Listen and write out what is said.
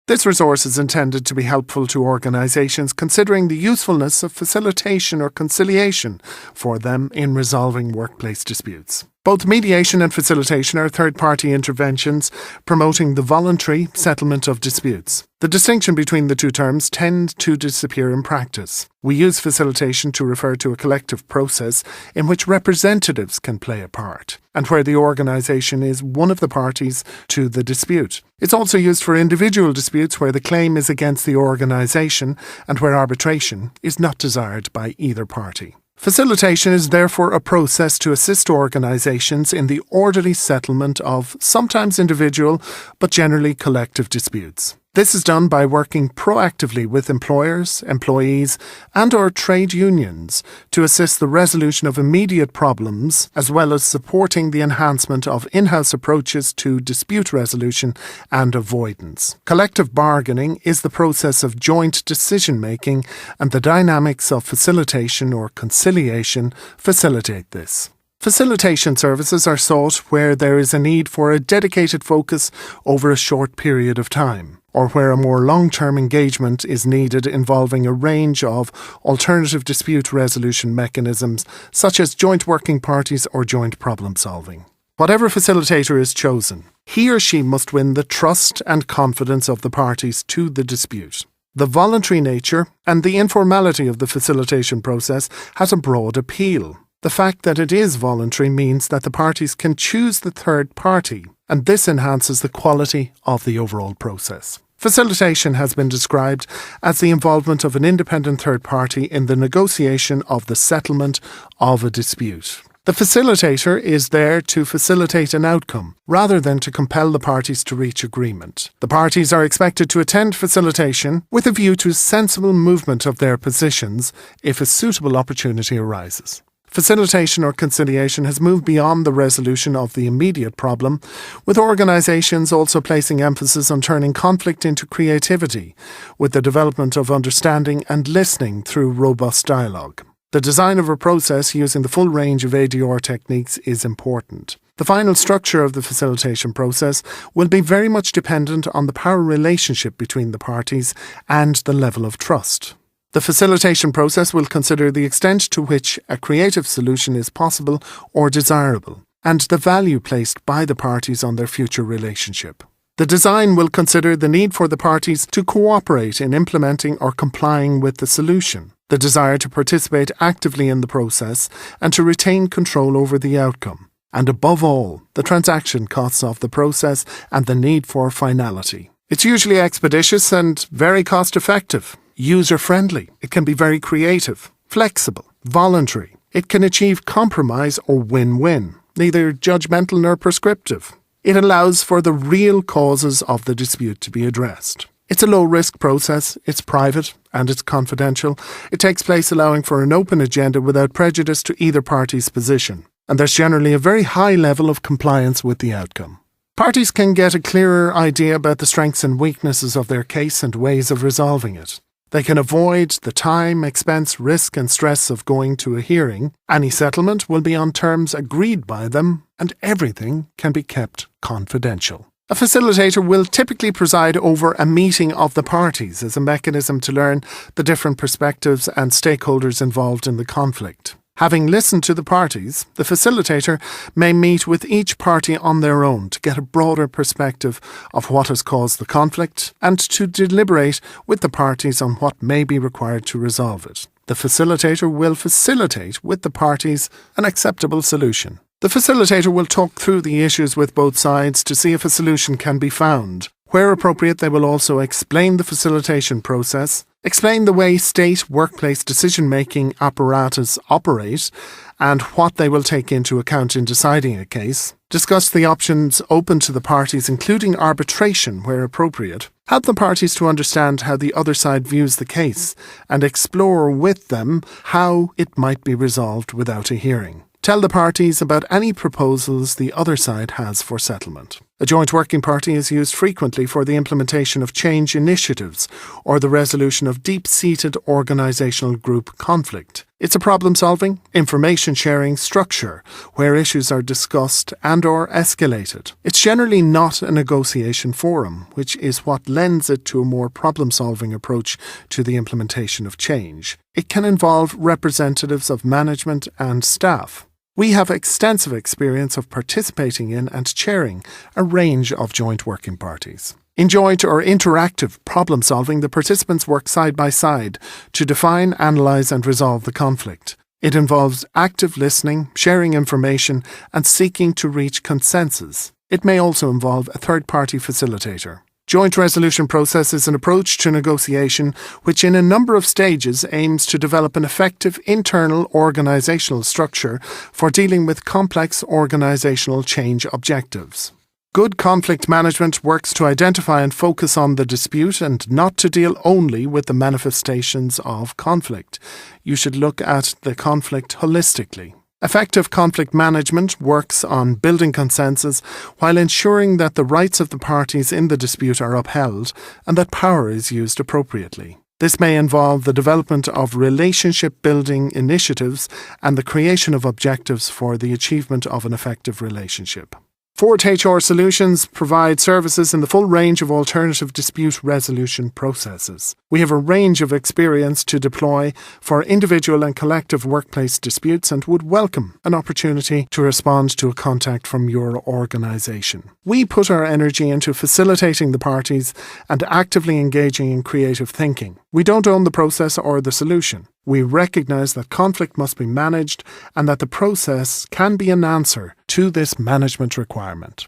This resource is intended to be helpful to organisations considering the usefulness of facilitation or conciliation for them in resolving workplace disputes. Both mediation and facilitation are third-party interventions promoting the voluntary settlement of disputes. The distinction between the two terms tends to disappear in practice. We use facilitation to refer to a collective process in which representatives can play a part, and where the organisation is one of the parties to the dispute. It's also used for individual disputes where the claim is against the organisation and where arbitration is not desired by either party. Facilitation is therefore a process to assist organisations in the orderly settlement of sometimes individual but generally collective disputes. This is done by working proactively with employers, employees and/or trade unions to assist the resolution of immediate problems as well as supporting the enhancement of in-house approaches to dispute resolution and avoidance. Collective bargaining is the process of joint decision-making, and the dynamics of facilitation or conciliation facilitate this. Facilitation services are sought where there is a need for a dedicated focus over a short period of time, or where a more long-term engagement is needed involving a range of alternative dispute resolution mechanisms such as joint working parties or joint problem solving. Whatever facilitator is chosen, he or she must win the trust and confidence of the parties to the dispute. The voluntary nature and the informality of the facilitation process has a broad appeal. The fact that it is voluntary means that the parties can choose the third party, and this enhances the quality of the overall process. Facilitation has been described as the involvement of an independent third party in the negotiation of the settlement of a dispute. The facilitator is there to facilitate an outcome, rather than to compel the parties to reach agreement. The parties are expected to attend facilitation with a view to sensible movement of their positions if a suitable opportunity arises. Facilitation or conciliation has moved beyond the resolution of the immediate problem, with organisations also placing emphasis on turning conflict into creativity, with the development of understanding and listening through robust dialogue. The design of a process using the full range of ADR techniques is important. The final structure of the facilitation process will be very much dependent on the power relationship between the parties and the level of trust. The facilitation process will consider the extent to which a creative solution is possible or desirable, and the value placed by the parties on their future relationship. The design will consider the need for the parties to cooperate in implementing or complying with the solution, the desire to participate actively in the process and to retain control over the outcome, and above all, the transaction costs of the process and the need for finality. It's usually expeditious and very cost-effective. User-friendly. It can be very creative, flexible, voluntary. It can achieve compromise or win-win, neither judgmental nor prescriptive. It allows for the real causes of the dispute to be addressed. It's a low-risk process, it's private, and it's confidential. It takes place allowing for an open agenda without prejudice to either party's position, and there's generally a very high level of compliance with the outcome. Parties can get a clearer idea about the strengths and weaknesses of their case and ways of resolving it. They can avoid the time, expense, risk and stress of going to a hearing. Any settlement will be on terms agreed by them, and everything can be kept confidential. A facilitator will typically preside over a meeting of the parties as a mechanism to learn the different perspectives and stakeholders involved in the conflict. Having listened to the parties, the facilitator may meet with each party on their own to get a broader perspective of what has caused the conflict and to deliberate with the parties on what may be required to resolve it. The facilitator will facilitate with the parties an acceptable solution. The facilitator will talk through the issues with both sides to see if a solution can be found. Where appropriate, they will also explain the facilitation process, explain the way state workplace decision-making apparatus operate and what they will take into account in deciding a case, discuss the options open to the parties including arbitration where appropriate, help the parties to understand how the other side views the case and explore with them how it might be resolved without a hearing. Tell the parties about any proposals the other side has for settlement. A joint working party is used frequently for the implementation of change initiatives or the resolution of deep-seated organisational group conflict. It's a problem-solving, information-sharing structure where issues are discussed and/or escalated. It's generally not a negotiation forum, which is what lends it to a more problem-solving approach to the implementation of change. It can involve representatives of management and staff. We have extensive experience of participating in and chairing a range of joint working parties. In joint or interactive problem solving, the participants work side by side to define, analyse and resolve the conflict. It involves active listening, sharing information and seeking to reach consensus. It may also involve a third-party facilitator. Joint resolution process is an approach to negotiation which in a number of stages aims to develop an effective internal organisational structure for dealing with complex organisational change objectives. Good conflict management works to identify and focus on the dispute and not to deal only with the manifestations of conflict. You should look at the conflict holistically. Effective conflict management works on building consensus while ensuring that the rights of the parties in the dispute are upheld and that power is used appropriately. This may involve the development of relationship-building initiatives and the creation of objectives for the achievement of an effective relationship. Fort HR Solutions provide services in the full range of alternative dispute resolution processes. We have a range of experience to deploy for individual and collective workplace disputes and would welcome an opportunity to respond to a contact from your organisation. We put our energy into facilitating the parties and actively engaging in creative thinking. We don't own the process or the solution. We recognise that conflict must be managed and that the process can be an answer to this management requirement.